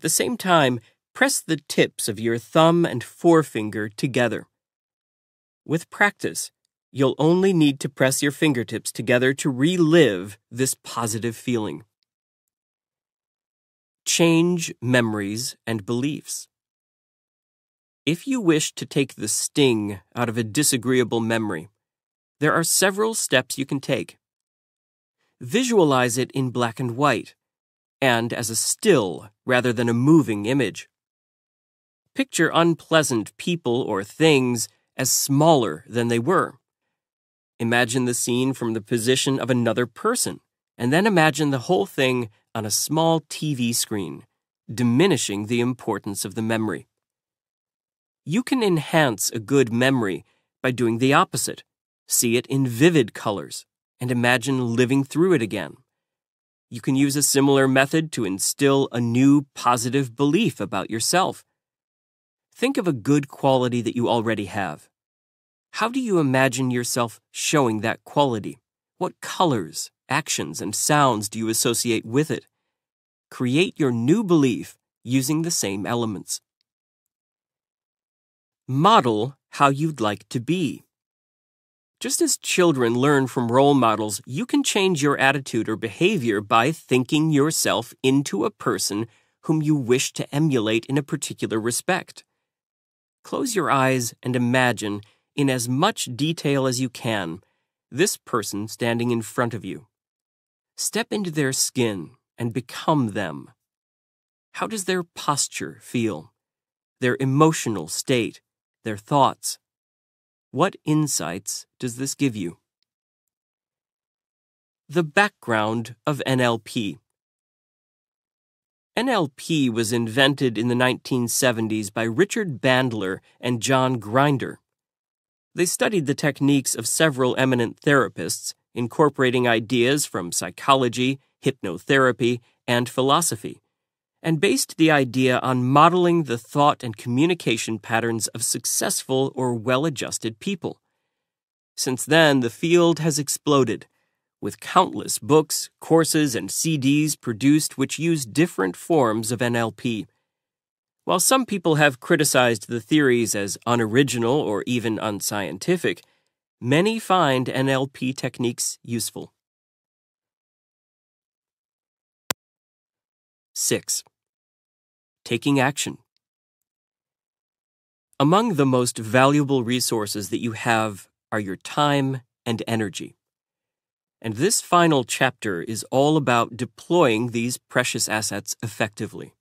At the same time, press the tips of your thumb and forefinger together. With practice, you'll only need to press your fingertips together to relive this positive feeling. Change memories and beliefs. If you wish to take the sting out of a disagreeable memory, there are several steps you can take. Visualize it in black and white, and as a still rather than a moving image. Picture unpleasant people or things as smaller than they were. Imagine the scene from the position of another person, and then imagine the whole thing on a small TV screen, diminishing the importance of the memory. You can enhance a good memory by doing the opposite. See it in vivid colors, and imagine living through it again. You can use a similar method to instill a new positive belief about yourself. Think of a good quality that you already have. How do you imagine yourself showing that quality? What colors, actions, and sounds do you associate with it? Create your new belief using the same elements. Model how you'd like to be. Just as children learn from role models, you can change your attitude or behavior by thinking yourself into a person whom you wish to emulate in a particular respect. Close your eyes and imagine, in as much detail as you can, this person standing in front of you. Step into their skin and become them. How does their posture feel? Their emotional state? Their thoughts? What insights does this give you? The background of NLP. NLP was invented in the 1970s by Richard Bandler and John Grinder. They studied the techniques of several eminent therapists, incorporating ideas from psychology, hypnotherapy, and philosophy, and based the idea on modeling the thought and communication patterns of successful or well-adjusted people. Since then, the field has exploded, with countless books, courses, and CDs produced which use different forms of NLP. While some people have criticized the theories as unoriginal or even unscientific, many find NLP techniques useful. 6. Taking action. Among the most valuable resources that you have are your time and energy. And this final chapter is all about deploying these precious assets effectively.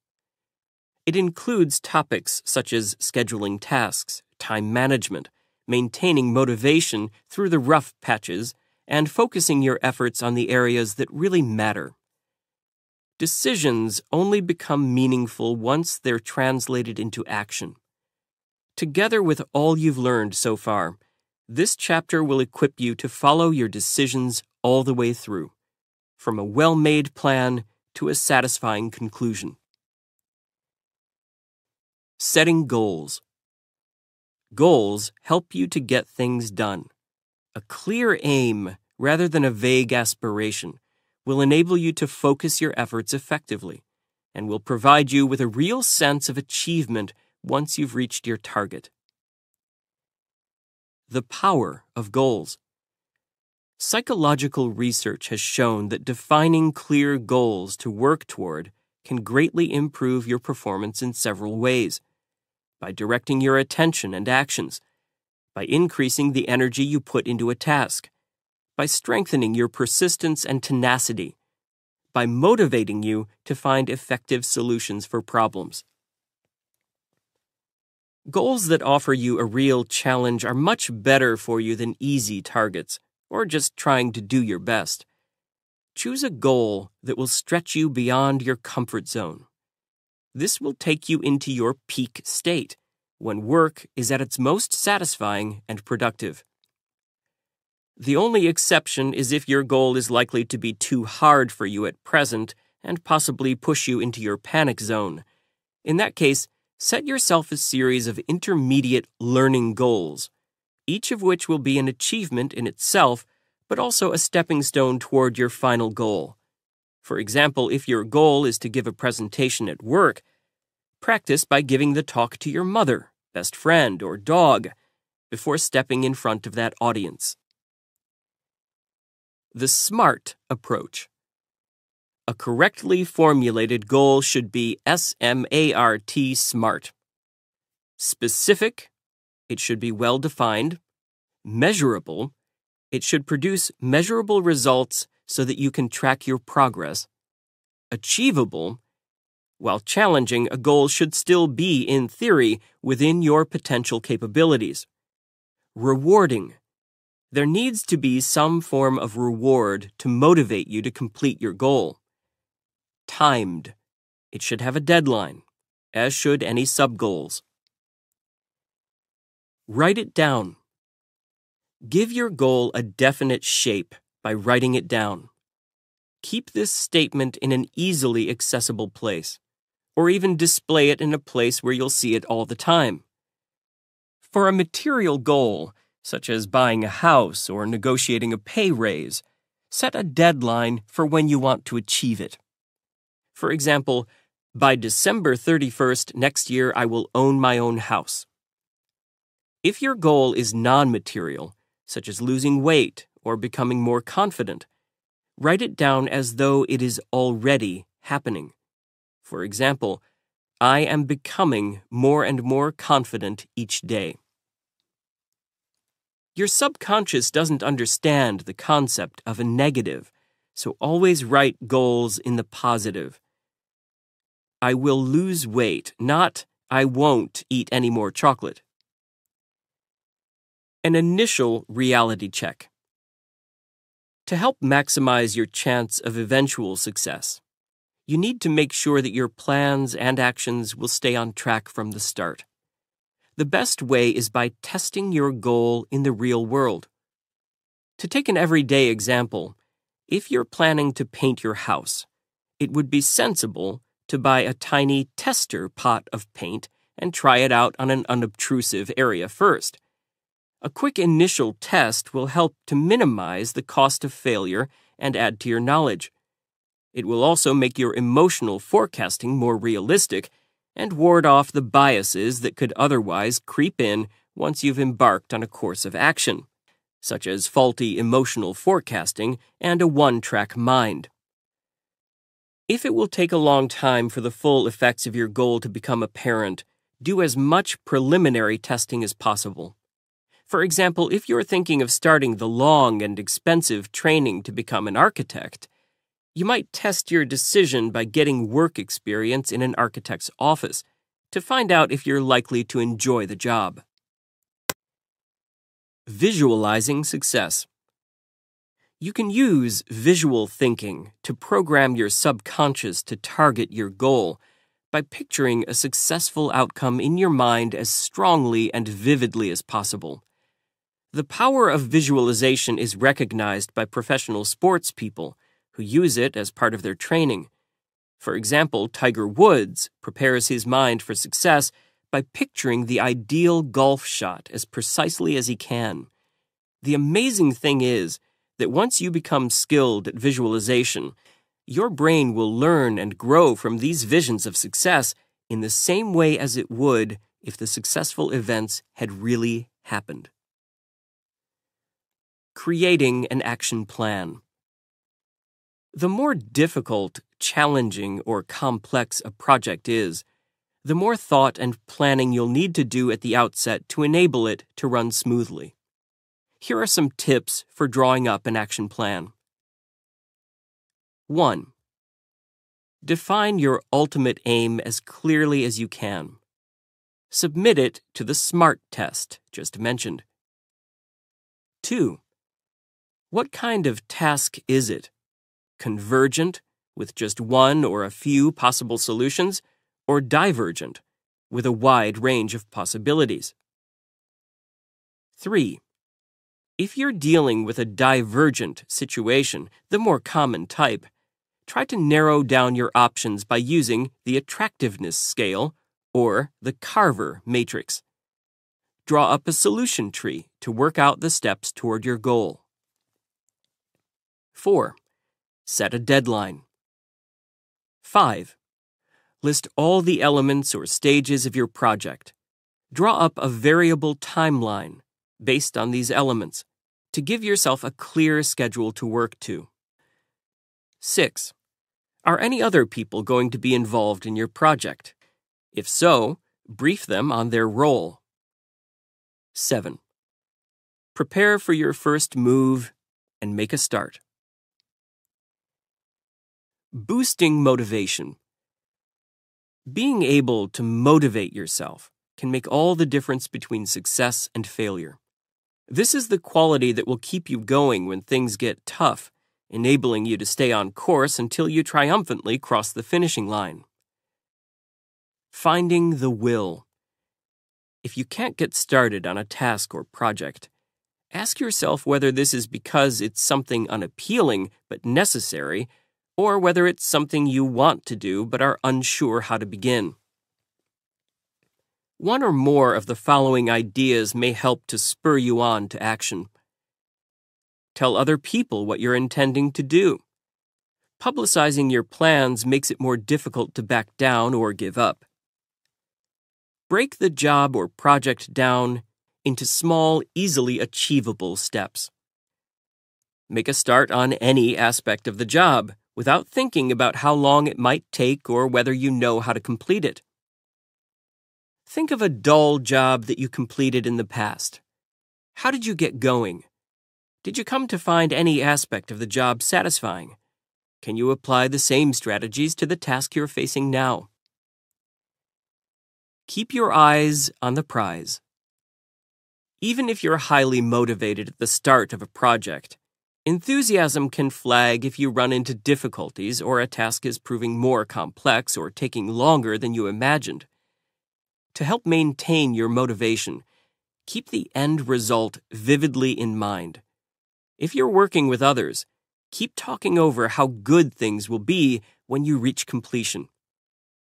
It includes topics such as scheduling tasks, time management, maintaining motivation through the rough patches, and focusing your efforts on the areas that really matter. Decisions only become meaningful once they're translated into action. Together with all you've learned so far, this chapter will equip you to follow your decisions all the way through, from a well-made plan to a satisfying conclusion. Setting goals. Goals help you to get things done. A clear aim, rather than a vague aspiration, will enable you to focus your efforts effectively and will provide you with a real sense of achievement once you've reached your target. The power of goals. Psychological research has shown that defining clear goals to work toward can greatly improve your performance in several ways. By directing your attention and actions, by increasing the energy you put into a task, by strengthening your persistence and tenacity, by motivating you to find effective solutions for problems. Goals that offer you a real challenge are much better for you than easy targets, or just trying to do your best. Choose a goal that will stretch you beyond your comfort zone. This will take you into your peak state, when work is at its most satisfying and productive. The only exception is if your goal is likely to be too hard for you at present and possibly push you into your panic zone. In that case, set yourself a series of intermediate learning goals, each of which will be an achievement in itself, but also a stepping stone toward your final goal. For example, if your goal is to give a presentation at work, Practice by giving the talk to your mother, best friend, or dog before stepping in front of that audience. The SMART approach. A correctly formulated goal should be SMART, SMART. Specific, it should be well defined. Measurable, it should produce measurable results so that you can track your progress. Achievable, while challenging, a goal should still be, in theory, within your potential capabilities. Rewarding, there needs to be some form of reward to motivate you to complete your goal. Timed, it should have a deadline, as should any sub-goals. Write it down. Give your goal a definite shape by writing it down. Keep this statement in an easily accessible place, or even display it in a place where you'll see it all the time. For a material goal, such as buying a house or negotiating a pay raise, set a deadline for when you want to achieve it. For example, by December 31st next year, I will own my own house. If your goal is non-material, such as losing weight or becoming more confident, write it down as though it is already happening. For example, I am becoming more and more confident each day. Your subconscious doesn't understand the concept of a negative, so always write goals in the positive. I will lose weight, not I won't eat any more chocolate. An initial reality check. To help maximize your chance of eventual success, you need to make sure that your plans and actions will stay on track from the start. The best way is by testing your goal in the real world. To take an everyday example, if you're planning to paint your house, it would be sensible to buy a tiny tester pot of paint and try it out on an unobtrusive area first. A quick initial test will help to minimize the cost of failure and add to your knowledge. It will also make your emotional forecasting more realistic and ward off the biases that could otherwise creep in once you've embarked on a course of action, such as faulty emotional forecasting and a one-track mind. If it will take a long time for the full effects of your goal to become apparent, do as much preliminary testing as possible. For example, if you're thinking of starting the long and expensive training to become an architect, you might test your decision by getting work experience in an architect's office to find out if you're likely to enjoy the job. Visualizing success. You can use visual thinking to program your subconscious to target your goal by picturing a successful outcome in your mind as strongly and vividly as possible. The power of visualization is recognized by professional sports people who use it as part of their training. For example, Tiger Woods prepares his mind for success by picturing the ideal golf shot as precisely as he can. The amazing thing is that once you become skilled at visualization, your brain will learn and grow from these visions of success in the same way as it would if the successful events had really happened. Creating an action plan. The more difficult, challenging, or complex a project is, the more thought and planning you'll need to do at the outset to enable it to run smoothly. Here are some tips for drawing up an action plan. 1. Define your ultimate aim as clearly as you can. Submit it to the SMART test just mentioned. 2. What kind of task is it? Convergent, with just one or a few possible solutions, or divergent, with a wide range of possibilities? 3. If you're dealing with a divergent situation, the more common type, try to narrow down your options by using the attractiveness scale or the Carver matrix. Draw up a solution tree to work out the steps toward your goal. 4. Set a deadline. 5. List all the elements or stages of your project. Draw up a variable timeline based on these elements to give yourself a clear schedule to work to. 6. Are any other people going to be involved in your project? If so, brief them on their role. 7. Prepare for your first move and make a start. Boosting motivation. Being able to motivate yourself can make all the difference between success and failure. This is the quality that will keep you going when things get tough, enabling you to stay on course until you triumphantly cross the finishing line. Finding the will. If you can't get started on a task or project, ask yourself whether this is because it's something unappealing but necessary, or whether it's something you want to do but are unsure how to begin. One or more of the following ideas may help to spur you on to action. Tell other people what you're intending to do. Publicizing your plans makes it more difficult to back down or give up. Break the job or project down into small, easily achievable steps. Make a start on any aspect of the job without thinking about how long it might take or whether you know how to complete it. Think of a dull job that you completed in the past. How did you get going? Did you come to find any aspect of the job satisfying? Can you apply the same strategies to the task you're facing now? Keep your eyes on the prize. Even if you're highly motivated at the start of a project, enthusiasm can flag if you run into difficulties or a task is proving more complex or taking longer than you imagined. To help maintain your motivation, keep the end result vividly in mind. If you're working with others, keep talking over how good things will be when you reach completion.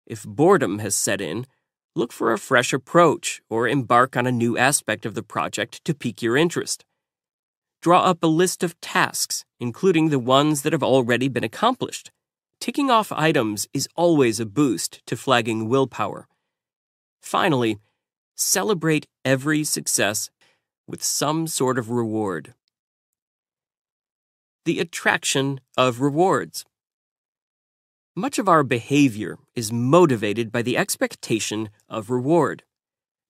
If boredom has set in, look for a fresh approach or embark on a new aspect of the project to pique your interest. Draw up a list of tasks, including the ones that have already been accomplished. Ticking off items is always a boost to flagging willpower. Finally, celebrate every success with some sort of reward. The attraction of rewards. Much of our behavior is motivated by the expectation of reward.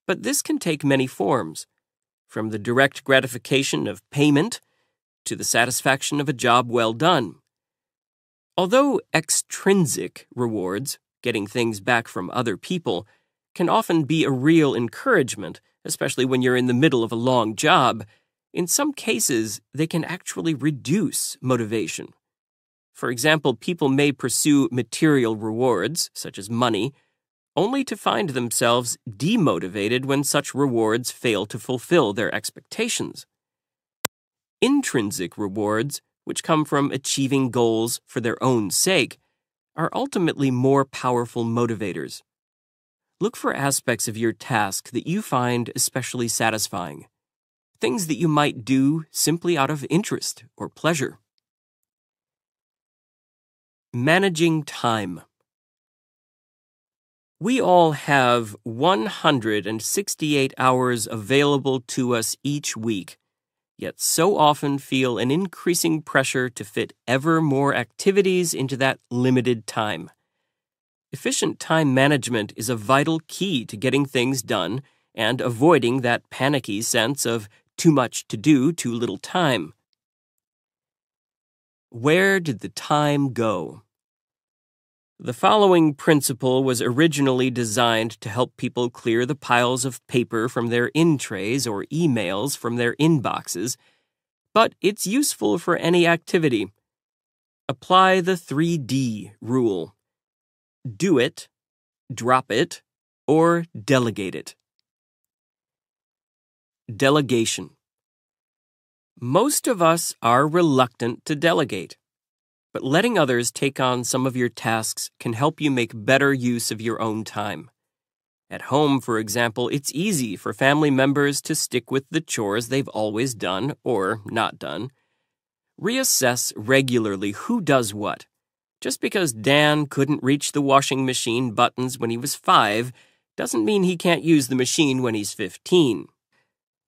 But this can take many forms, from the direct gratification of payment to the satisfaction of a job well done. Although extrinsic rewards, getting things back from other people, can often be a real encouragement, especially when you're in the middle of a long job, in some cases they can actually reduce motivation. For example, people may pursue material rewards, such as money, only to find themselves demotivated when such rewards fail to fulfill their expectations. Intrinsic rewards, which come from achieving goals for their own sake, are ultimately more powerful motivators. Look for aspects of your task that you find especially satisfying, things that you might do simply out of interest or pleasure. Managing time. We all have 168 hours available to us each week, yet so often feel an increasing pressure to fit ever more activities into that limited time. Efficient time management is a vital key to getting things done and avoiding that panicky sense of too much to do, too little time. Where did the time go? The following principle was originally designed to help people clear the piles of paper from their in-trays or emails from their inboxes, but it's useful for any activity. Apply the 3D rule. Do it, drop it, or delegate it. Delegation. Most of us are reluctant to delegate, but letting others take on some of your tasks can help you make better use of your own time. At home, for example, it's easy for family members to stick with the chores they've always done or not done. Reassess regularly who does what. Just because Dan couldn't reach the washing machine buttons when he was 5 doesn't mean he can't use the machine when he's 15.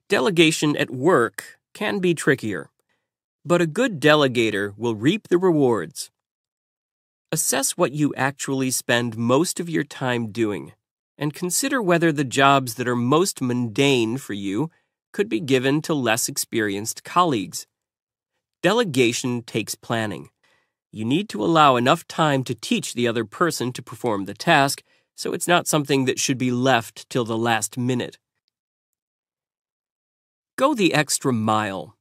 Delegation at work can be trickier, but a good delegator will reap the rewards. Assess what you actually spend most of your time doing, and consider whether the jobs that are most mundane for you could be given to less experienced colleagues. Delegation takes planning. You need to allow enough time to teach the other person to perform the task, so it's not something that should be left till the last minute. Go the extra mile.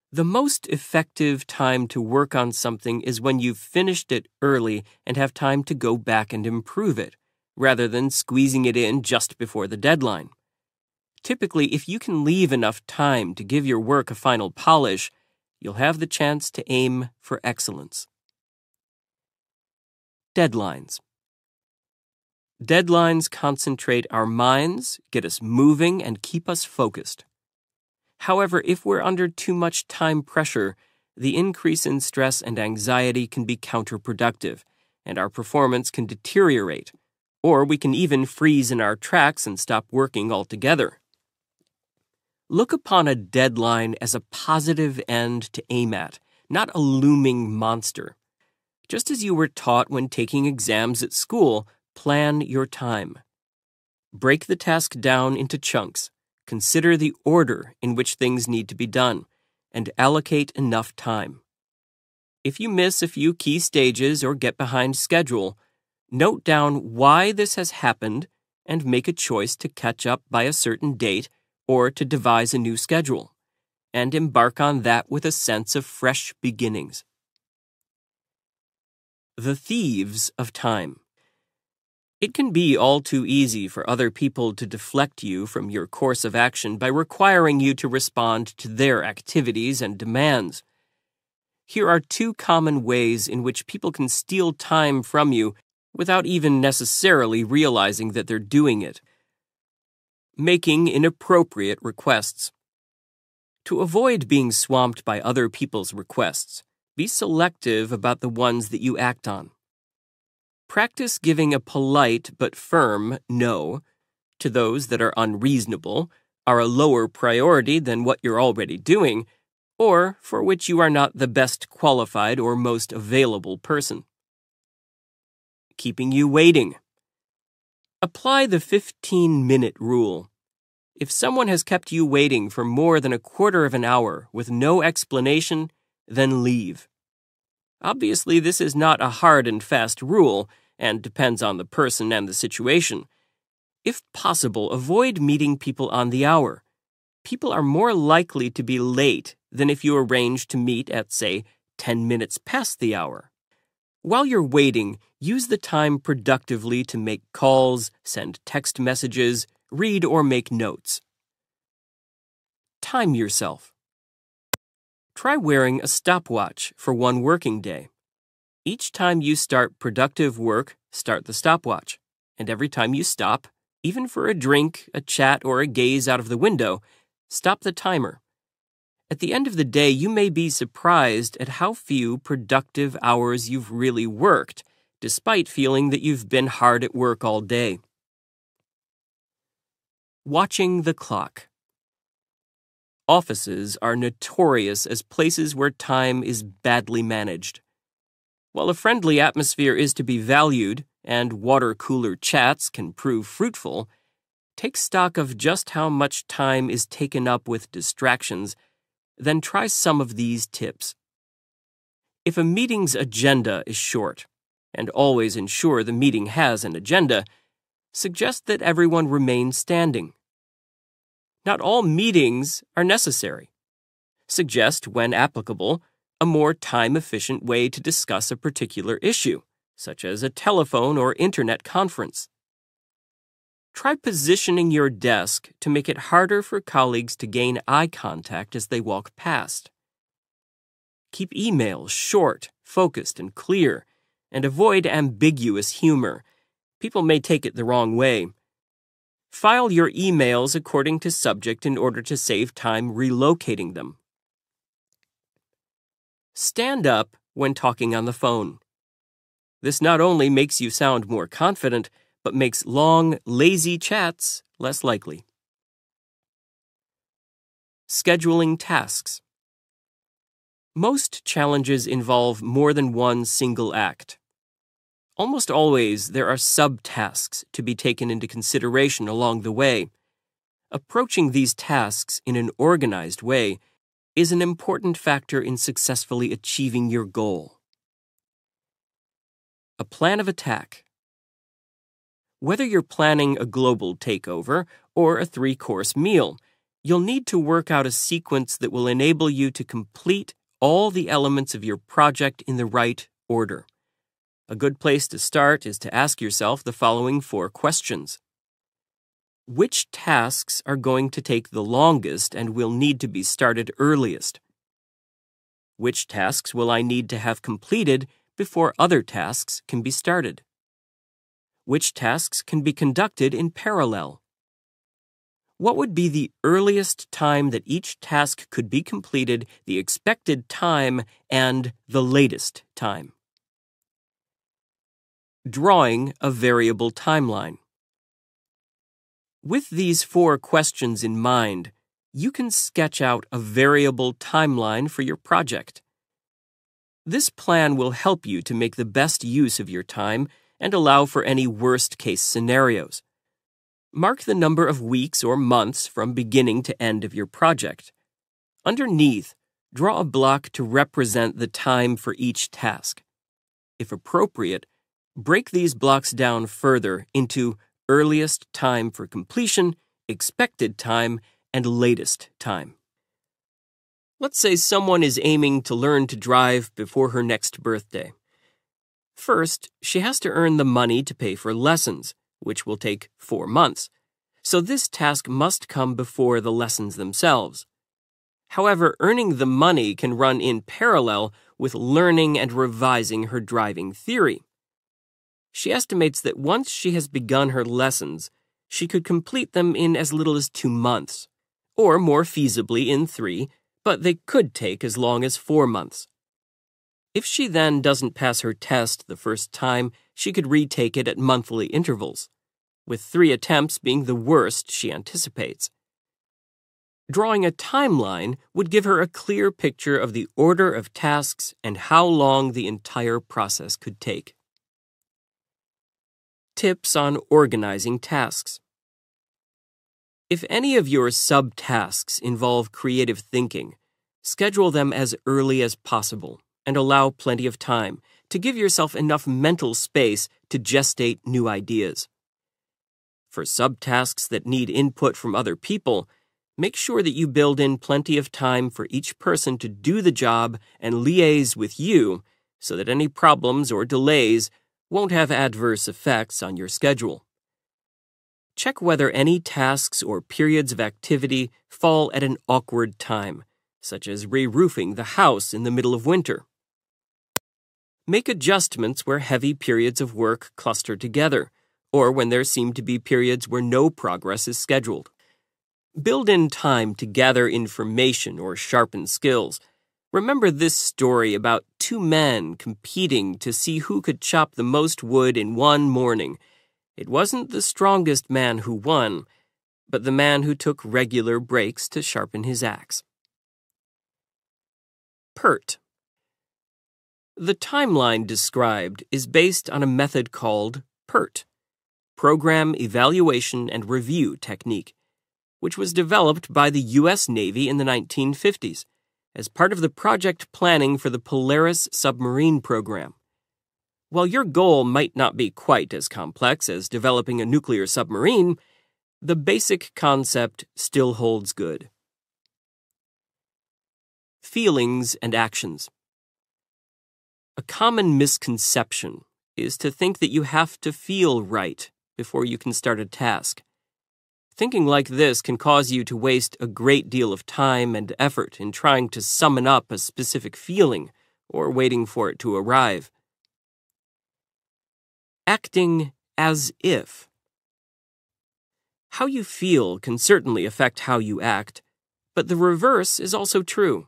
The most effective time to work on something is when you've finished it early and have time to go back and improve it, rather than squeezing it in just before the deadline. Typically, if you can leave enough time to give your work a final polish, you'll have the chance to aim for excellence. Deadlines. Deadlines concentrate our minds, get us moving, and keep us focused. However, if we're under too much time pressure, the increase in stress and anxiety can be counterproductive, and our performance can deteriorate, or we can even freeze in our tracks and stop working altogether. Look upon a deadline as a positive end to aim at, not a looming monster. Just as you were taught when taking exams at school, plan your time. Break the task down into chunks. Consider the order in which things need to be done, and allocate enough time. If you miss a few key stages or get behind schedule, note down why this has happened and make a choice to catch up by a certain date or to devise a new schedule, and embark on that with a sense of fresh beginnings. The thieves of time. It can be all too easy for other people to deflect you from your course of action by requiring you to respond to their activities and demands. Here are 2 common ways in which people can steal time from you without even necessarily realizing that they're doing it. Making inappropriate requests. To avoid being swamped by other people's requests, be selective about the ones that you act on. Practice giving a polite but firm no to those that are unreasonable, are a lower priority than what you're already doing, or for which you are not the best qualified or most available person. Keeping you waiting. Apply the 15-minute rule. If someone has kept you waiting for more than a quarter of an hour with no explanation, then leave. Obviously, this is not a hard and fast rule, and depends on the person and the situation. If possible, avoid meeting people on the hour. People are more likely to be late than if you arrange to meet at, say, 10 minutes past the hour. While you're waiting, use the time productively to make calls, send text messages, read or make notes. Time yourself. Try wearing a stopwatch for 1 working day. Each time you start productive work, start the stopwatch. And every time you stop, even for a drink, a chat, or a gaze out of the window, stop the timer. At the end of the day, you may be surprised at how few productive hours you've really worked, despite feeling that you've been hard at work all day. Watching the clock. Offices are notorious as places where time is badly managed. While a friendly atmosphere is to be valued, and water cooler chats can prove fruitful, take stock of just how much time is taken up with distractions, then try some of these tips. If a meeting's agenda is short, and always ensure the meeting has an agenda, suggest that everyone remain standing. Not all meetings are necessary. Suggest, when applicable, a more time-efficient way to discuss a particular issue, such as a telephone or internet conference. Try positioning your desk to make it harder for colleagues to gain eye contact as they walk past. Keep emails short, focused, and clear, and avoid ambiguous humor. People may take it the wrong way. File your emails according to subject in order to save time relocating them. Stand up when talking on the phone. This not only makes you sound more confident, but makes long, lazy chats less likely. Scheduling tasks. Most challenges involve more than one single act. Almost always, there are subtasks to be taken into consideration along the way. Approaching these tasks in an organized way is an important factor in successfully achieving your goal. A plan of attack. Whether you're planning a global takeover or a 3-course meal, you'll need to work out a sequence that will enable you to complete all the elements of your project in the right order. A good place to start is to ask yourself the following 4 questions. Which tasks are going to take the longest and will need to be started earliest? Which tasks will I need to have completed before other tasks can be started? Which tasks can be conducted in parallel? What would be the earliest time that each task could be completed, the expected time, and the latest time? Drawing a variable timeline. With these 4 questions in mind, you can sketch out a variable timeline for your project. This plan will help you to make the best use of your time and allow for any worst-case scenarios. Mark the number of weeks or months from beginning to end of your project. Underneath, draw a block to represent the time for each task. If appropriate, break these blocks down further into earliest time for completion, expected time, and latest time. Let's say someone is aiming to learn to drive before her next birthday. First, she has to earn the money to pay for lessons, which will take 4 months. So this task must come before the lessons themselves. However, earning the money can run in parallel with learning and revising her driving theory. She estimates that once she has begun her lessons, she could complete them in as little as 2 months, or more feasibly in 3, but they could take as long as 4 months. If she then doesn't pass her test the first time, she could retake it at monthly intervals, with 3 attempts being the worst she anticipates. Drawing a timeline would give her a clear picture of the order of tasks and how long the entire process could take. Tips on organizing tasks. If any of your subtasks involve creative thinking, schedule them as early as possible and allow plenty of time to give yourself enough mental space to gestate new ideas. For subtasks that need input from other people, make sure that you build in plenty of time for each person to do the job and liaise with you so that any problems or delays won't have adverse effects on your schedule. Check whether any tasks or periods of activity fall at an awkward time, such as re-roofing the house in the middle of winter. Make adjustments where heavy periods of work cluster together, or when there seem to be periods where no progress is scheduled. Build in time to gather information or sharpen skills. Remember this story about 2 men competing to see who could chop the most wood in one morning. It wasn't the strongest man who won, but the man who took regular breaks to sharpen his axe. PERT. The timeline described is based on a method called PERT, Program Evaluation and Review Technique, which was developed by the U.S. Navy in the 1950s as part of the project planning for the Polaris submarine program. While your goal might not be quite as complex as developing a nuclear submarine, the basic concept still holds good. Feelings and actions. A common misconception is to think that you have to feel right before you can start a task. Thinking like this can cause you to waste a great deal of time and effort in trying to summon up a specific feeling or waiting for it to arrive. Acting as if. How you feel can certainly affect how you act, but the reverse is also true.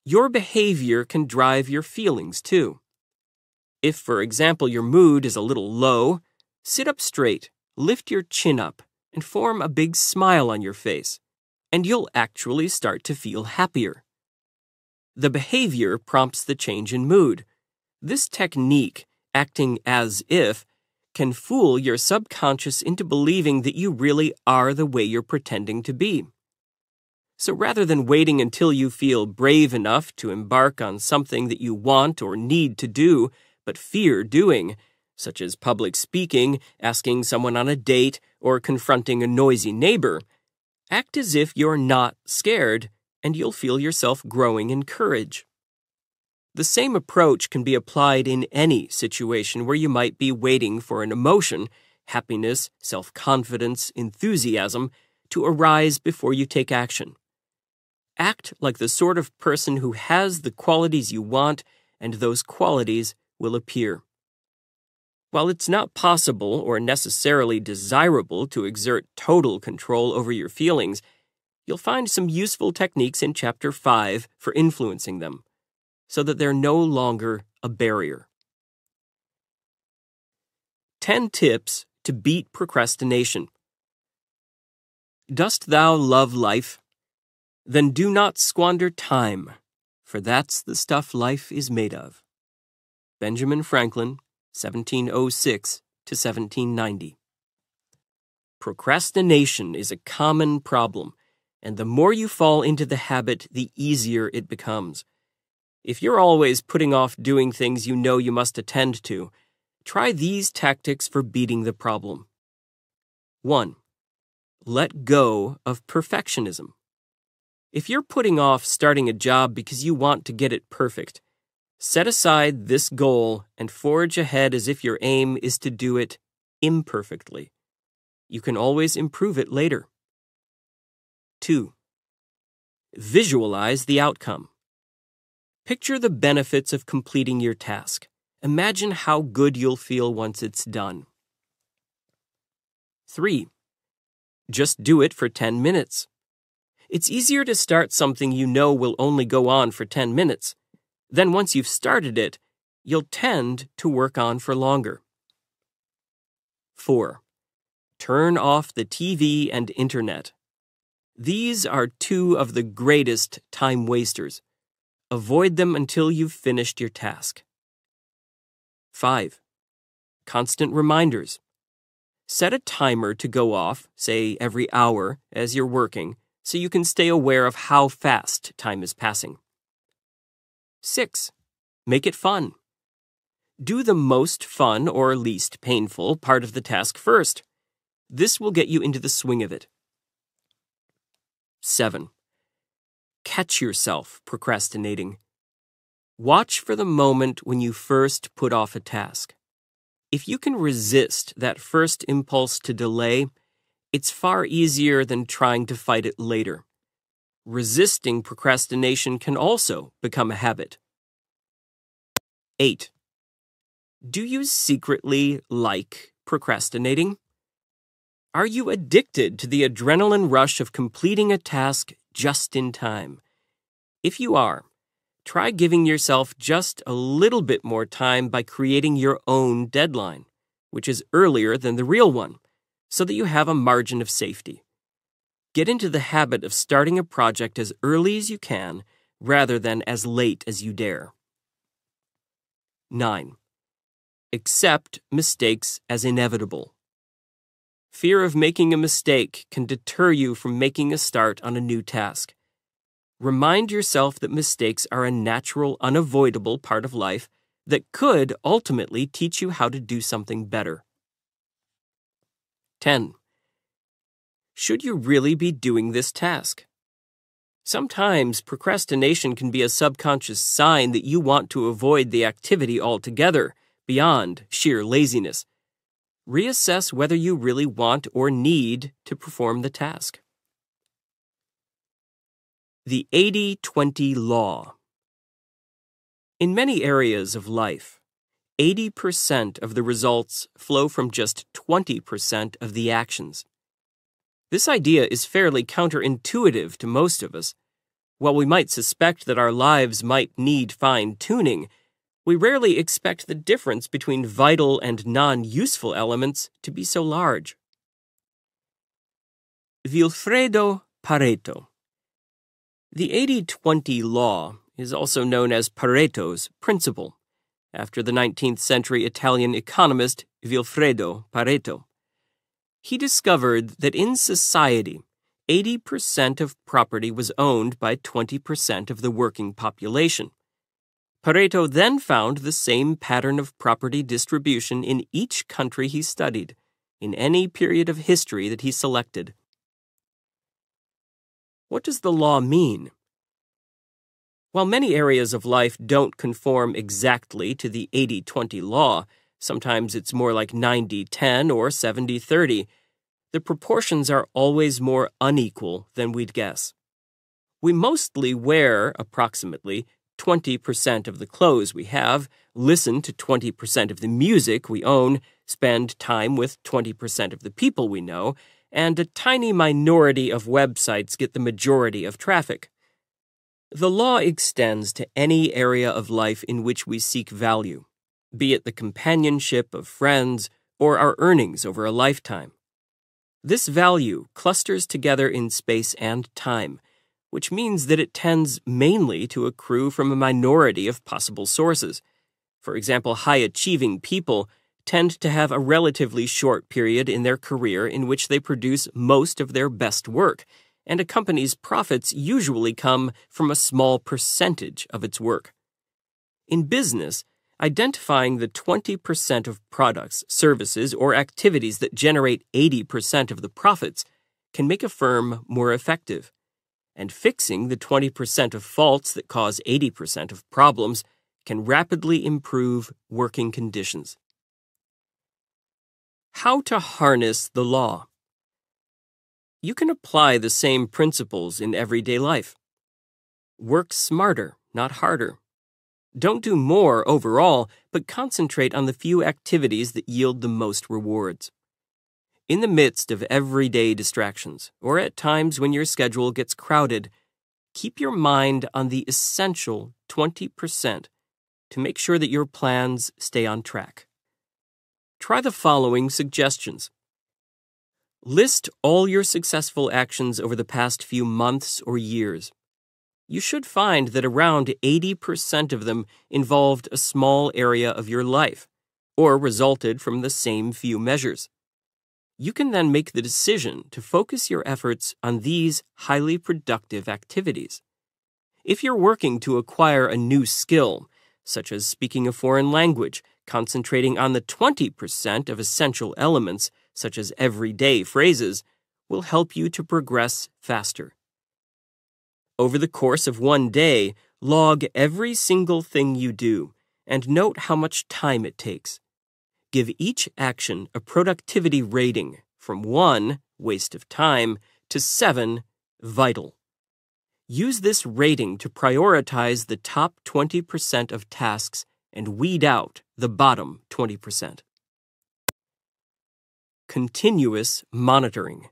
Your behavior can drive your feelings too. If, for example, your mood is a little low, sit up straight, lift your chin up, and form a big smile on your face, and you'll actually start to feel happier. The behavior prompts the change in mood. This technique, acting as if, can fool your subconscious into believing that you really are the way you're pretending to be. So rather than waiting until you feel brave enough to embark on something that you want or need to do, but fear doing, such as public speaking, asking someone on a date, or confronting a noisy neighbor, act as if you're not scared, and you'll feel yourself growing in courage. The same approach can be applied in any situation where you might be waiting for an emotion, happiness, self-confidence, enthusiasm, to arise before you take action. Act like the sort of person who has the qualities you want, and those qualities will appear. While it's not possible or necessarily desirable to exert total control over your feelings, you'll find some useful techniques in Chapter 5 for influencing them, so that they're no longer a barrier. 10 tips to beat procrastination. Dost thou love life? Then do not squander time, for that's the stuff life is made of. Benjamin Franklin, 1706 to 1790. Procrastination is a common problem, and the more you fall into the habit, the easier it becomes. If you're always putting off doing things you know you must attend to, try these tactics for beating the problem. 1. Let go of perfectionism. If you're putting off starting a job because you want to get it perfect, set aside this goal and forge ahead as if your aim is to do it imperfectly. You can always improve it later. 2. Visualize the outcome. Picture the benefits of completing your task. Imagine how good you'll feel once it's done. 3. Just do it for 10 minutes. It's easier to start something you know will only go on for 10 minutes. Then once you've started it, you'll tend to work on for longer. 4. Turn off the TV and internet. These are two of the greatest time wasters. Avoid them until you've finished your task. 5. Constant reminders. Set a timer to go off, say every hour, as you're working, so you can stay aware of how fast time is passing. 6. Make it fun. Do the most fun or least painful part of the task first. This will get you into the swing of it. 7. Catch yourself procrastinating. Watch for the moment when you first put off a task. If you can resist that first impulse to delay, it's far easier than trying to fight it later. Resisting procrastination can also become a habit. 8. Do you secretly like procrastinating? Are you addicted to the adrenaline rush of completing a task just in time? If you are, try giving yourself just a little bit more time by creating your own deadline, which is earlier than the real one, so that you have a margin of safety. Get into the habit of starting a project as early as you can, rather than as late as you dare. 9. Accept mistakes as inevitable. Fear of making a mistake can deter you from making a start on a new task. Remind yourself that mistakes are a natural, unavoidable part of life that could ultimately teach you how to do something better. 10. Should you really be doing this task? Sometimes procrastination can be a subconscious sign that you want to avoid the activity altogether, beyond sheer laziness. Reassess whether you really want or need to perform the task. The 80-20 law. In many areas of life, 80% of the results flow from just 20% of the actions. This idea is fairly counterintuitive to most of us. While we might suspect that our lives might need fine-tuning, We rarely expect the difference between vital and non-useful elements to be so large. Vilfredo Pareto. The 80-20 law is also known as Pareto's principle, after the 19th century Italian economist Vilfredo Pareto. He discovered that in society, 80% of property was owned by 20% of the working population. Pareto then found the same pattern of property distribution in each country he studied, in any period of history that he selected. What does the law mean? While many areas of life don't conform exactly to the 80-20 law, sometimes it's more like 90-10 or 70-30, the proportions are always more unequal than we'd guess. We mostly wear approximately 20% of the clothes we have, listen to 20% of the music we own, spend time with 20% of the people we know, and a tiny minority of websites get the majority of traffic. The law extends to any area of life in which we seek value, be it the companionship of friends or our earnings over a lifetime. This value clusters together in space and time, which means that it tends mainly to accrue from a minority of possible sources. For example, high-achieving people tend to have a relatively short period in their career in which they produce most of their best work, and a company's profits usually come from a small percentage of its work. In business, identifying the 20% of products, services, or activities that generate 80% of the profits can make a firm more effective. And fixing the 20% of faults that cause 80% of problems can rapidly improve working conditions. How to harness the law. You can apply the same principles in everyday life. Work smarter, not harder. Don't do more overall, but concentrate on the few activities that yield the most rewards. In the midst of everyday distractions, or at times when your schedule gets crowded, keep your mind on the essential 20% to make sure that your plans stay on track. Try the following suggestions. List all your successful actions over the past few months or years. You should find that around 80% of them involved a small area of your life, or resulted from the same few measures. You can then make the decision to focus your efforts on these highly productive activities. If you're working to acquire a new skill, such as speaking a foreign language, concentrating on the 20% of essential elements, such as everyday phrases, will help you to progress faster. Over the course of one day, log every single thing you do and note how much time it takes. Give each action a productivity rating from 1, waste of time, to 7, vital. Use this rating to prioritize the top 20% of tasks and weed out the bottom 20%. Continuous monitoring.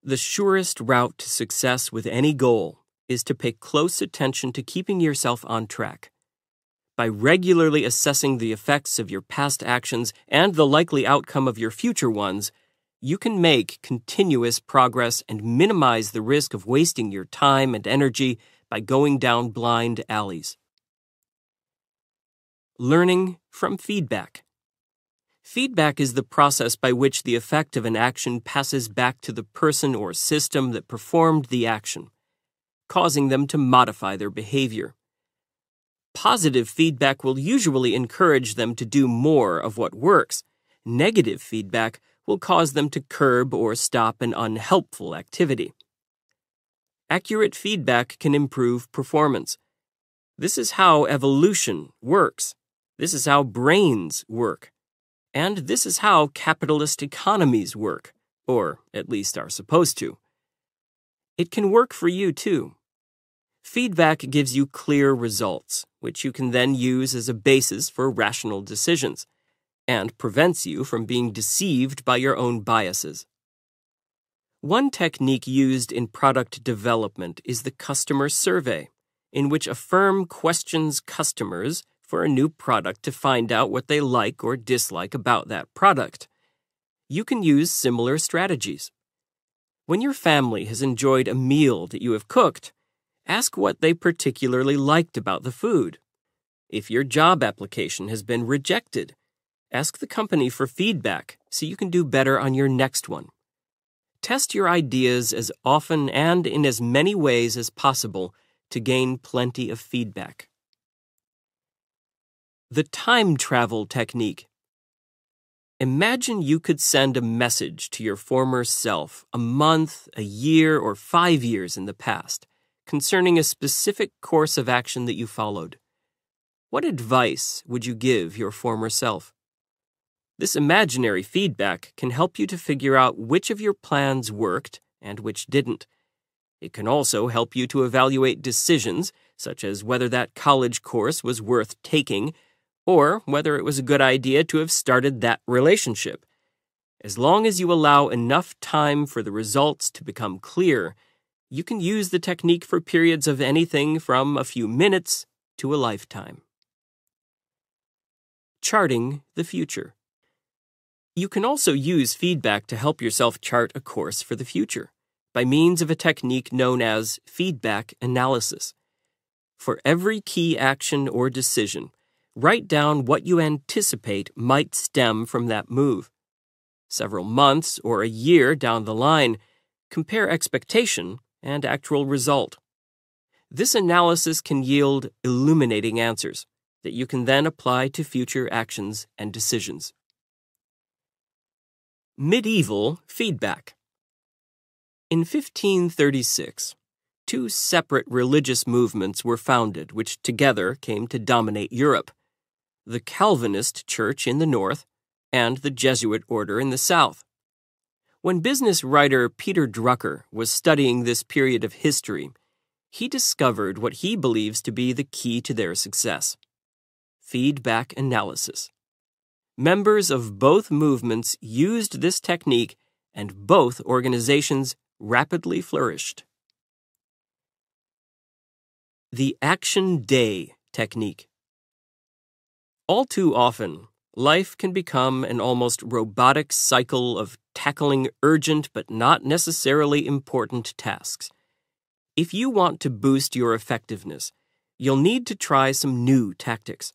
The surest route to success with any goal is to pay close attention to keeping yourself on track. By regularly assessing the effects of your past actions and the likely outcome of your future ones, you can make continuous progress and minimize the risk of wasting your time and energy by going down blind alleys. Learning from feedback. Feedback is the process by which the effect of an action passes back to the person or system that performed the action, causing them to modify their behavior. Positive feedback will usually encourage them to do more of what works. Negative feedback will cause them to curb or stop an unhelpful activity. Accurate feedback can improve performance. This is how evolution works. This is how brains work. And this is how capitalist economies work, or at least are supposed to. It can work for you too. Feedback gives you clear results, which you can then use as a basis for rational decisions, and prevents you from being deceived by your own biases. One technique used in product development is the customer survey, in which a firm questions customers for a new product to find out what they like or dislike about that product. You can use similar strategies. When your family has enjoyed a meal that you have cooked, ask what they particularly liked about the food. If your job application has been rejected, ask the company for feedback so you can do better on your next one. Test your ideas as often and in as many ways as possible to gain plenty of feedback. The time travel technique. Imagine you could send a message to your former self a month, a year, or 5 years in the past concerning a specific course of action that you followed. What advice would you give your former self? This imaginary feedback can help you to figure out which of your plans worked and which didn't. It can also help you to evaluate decisions, such as whether that college course was worth taking, or whether it was a good idea to have started that relationship. As long as you allow enough time for the results to become clear, you can use the technique for periods of anything from a few minutes to a lifetime. Charting the future. You can also use feedback to help yourself chart a course for the future by means of a technique known as feedback analysis. For every key action or decision, write down what you anticipate might stem from that move. Several months or a year down the line, compare expectation and actual result. This analysis can yield illuminating answers that you can then apply to future actions and decisions. Medieval feedback. In 1536, two separate religious movements were founded which together came to dominate Europe: the Calvinist Church in the north and the Jesuit order in the south. When business writer Peter Drucker was studying this period of history, he discovered what he believes to be the key to their success: feedback analysis. Members of both movements used this technique, and both organizations rapidly flourished. The Action Day technique. All too often, life can become an almost robotic cycle of tackling urgent but not necessarily important tasks. If you want to boost your effectiveness, you'll need to try some new tactics.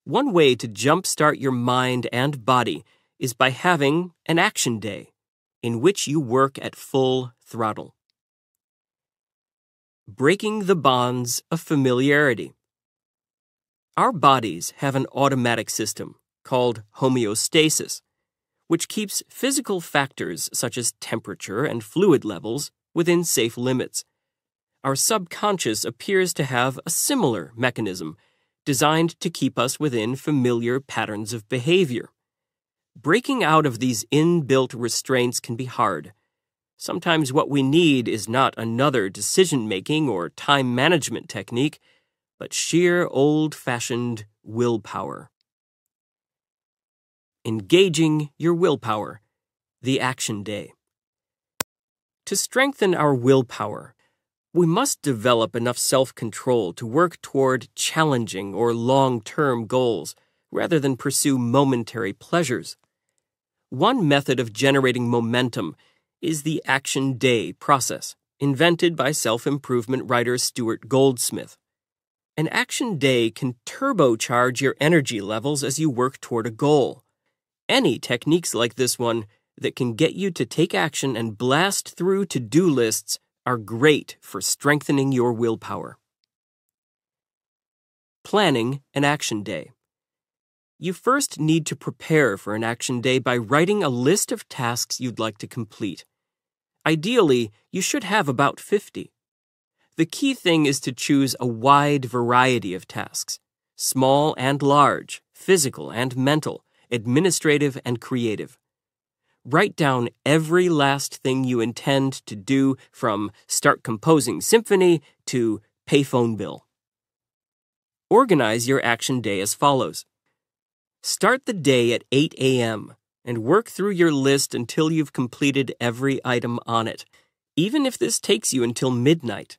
One way to jumpstart your mind and body is by having an action day in which you work at full throttle. Breaking the bonds of familiarity. Our bodies have an automatic system called homeostasis, which keeps physical factors such as temperature and fluid levels within safe limits. Our subconscious appears to have a similar mechanism designed to keep us within familiar patterns of behavior. Breaking out of these inbuilt restraints can be hard. Sometimes what we need is not another decision-making or time management technique, but sheer old-fashioned willpower. Engaging your willpower. The Action Day. To strengthen our willpower, we must develop enough self-control to work toward challenging or long-term goals rather than pursue momentary pleasures. One method of generating momentum is the Action Day process, invented by self-improvement writer Stuart Goldsmith. An Action Day can turbocharge your energy levels as you work toward a goal. Any techniques like this one that can get you to take action and blast through to-do lists are great for strengthening your willpower. Planning an Action Day. You first need to prepare for an action day by writing a list of tasks you'd like to complete. Ideally, you should have about 50. The key thing is to choose a wide variety of tasks, small and large, physical and mental, administrative and creative. Write down every last thing you intend to do, from start composing symphony to pay phone bill. Organize your action day as follows. Start the day at 8 a.m. and work through your list until you've completed every item on it, even if this takes you until midnight.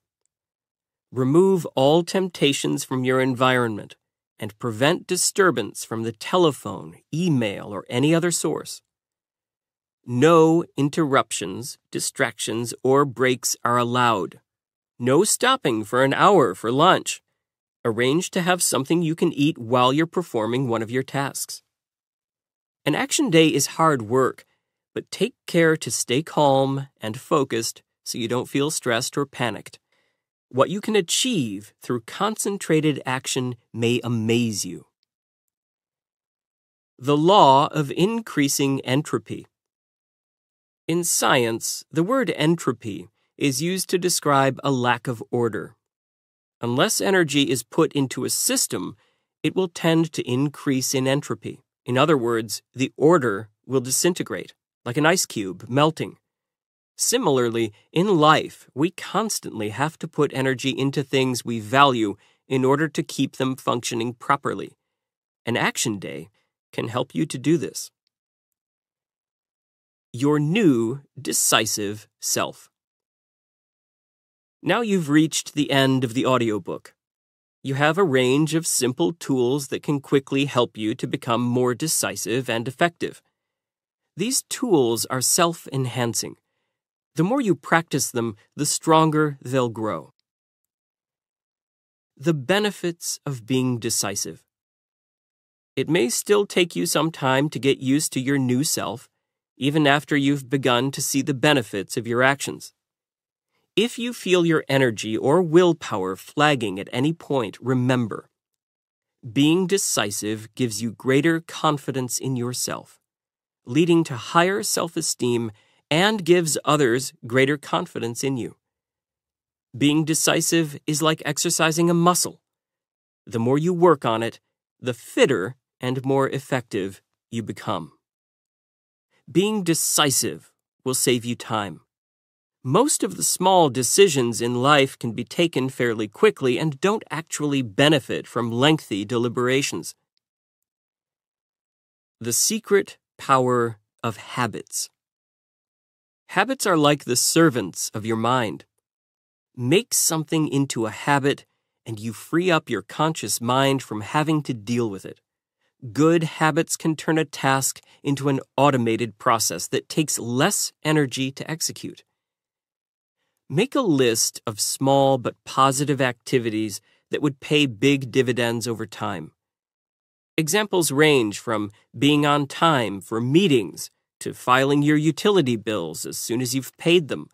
Remove all temptations from your environment and prevent disturbance from the telephone, email, or any other source. No interruptions, distractions, or breaks are allowed. No stopping for an hour for lunch. Arrange to have something you can eat while you're performing one of your tasks. An action day is hard work, but take care to stay calm and focused so you don't feel stressed or panicked. What you can achieve through concentrated action may amaze you. The law of increasing entropy. In science, the word entropy is used to describe a lack of order. Unless energy is put into a system, it will tend to increase in entropy. In other words, the order will disintegrate, like an ice cube melting. Similarly, in life, we constantly have to put energy into things we value in order to keep them functioning properly. An action day can help you to do this. Your new decisive self. Now you've reached the end of the audiobook. You have a range of simple tools that can quickly help you to become more decisive and effective. These tools are self-enhancing. The more you practice them, the stronger they'll grow. The benefits of being decisive. It may still take you some time to get used to your new self, even after you've begun to see the benefits of your actions. If you feel your energy or willpower flagging at any point, remember, being decisive gives you greater confidence in yourself, leading to higher self-esteem and gives others greater confidence in you. Being decisive is like exercising a muscle. The more you work on it, the fitter and more effective you become. Being decisive will save you time. Most of the small decisions in life can be taken fairly quickly and don't actually benefit from lengthy deliberations. The secret power of habits. Habits are like the servants of your mind. Make something into a habit, and you free up your conscious mind from having to deal with it. Good habits can turn a task into an automated process that takes less energy to execute. Make a list of small but positive activities that would pay big dividends over time. Examples range from being on time for meetings to filing your utility bills as soon as you've paid them.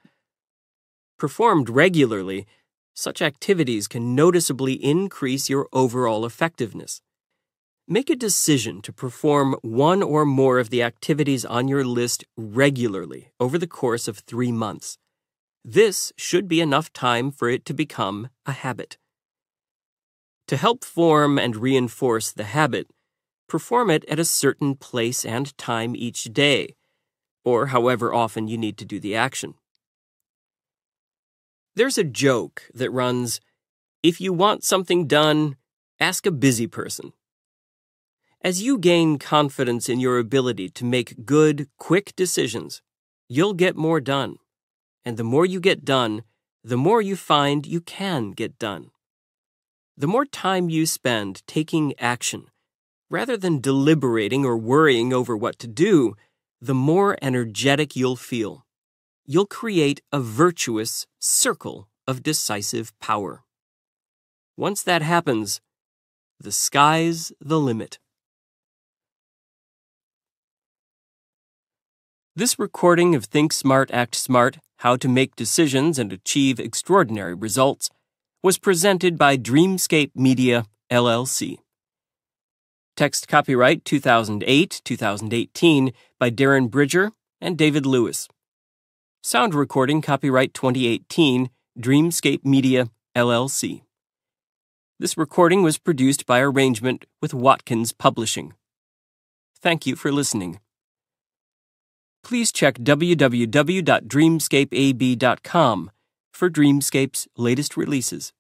Performed regularly, such activities can noticeably increase your overall effectiveness. Make a decision to perform one or more of the activities on your list regularly over the course of 3 months. This should be enough time for it to become a habit. To help form and reinforce the habit, perform it at a certain place and time each day, or however often you need to do the action. There's a joke that runs, "If you want something done, ask a busy person." As you gain confidence in your ability to make good, quick decisions, you'll get more done. And the more you get done, the more you find you can get done. The more time you spend taking action, rather than deliberating or worrying over what to do, the more energetic you'll feel. You'll create a virtuous circle of decisive power. Once that happens, the sky's the limit. This recording of Think Smart, Act Smart, How to Make Decisions and Achieve Extraordinary Results was presented by Dreamscape Media, LLC. Text copyright 2008-2018 by Darren Bridger and David Lewis. Sound recording copyright 2018, Dreamscape Media, LLC. This recording was produced by arrangement with Watkins Publishing. Thank you for listening. Please check www.dreamscapeab.com for Dreamscape's latest releases.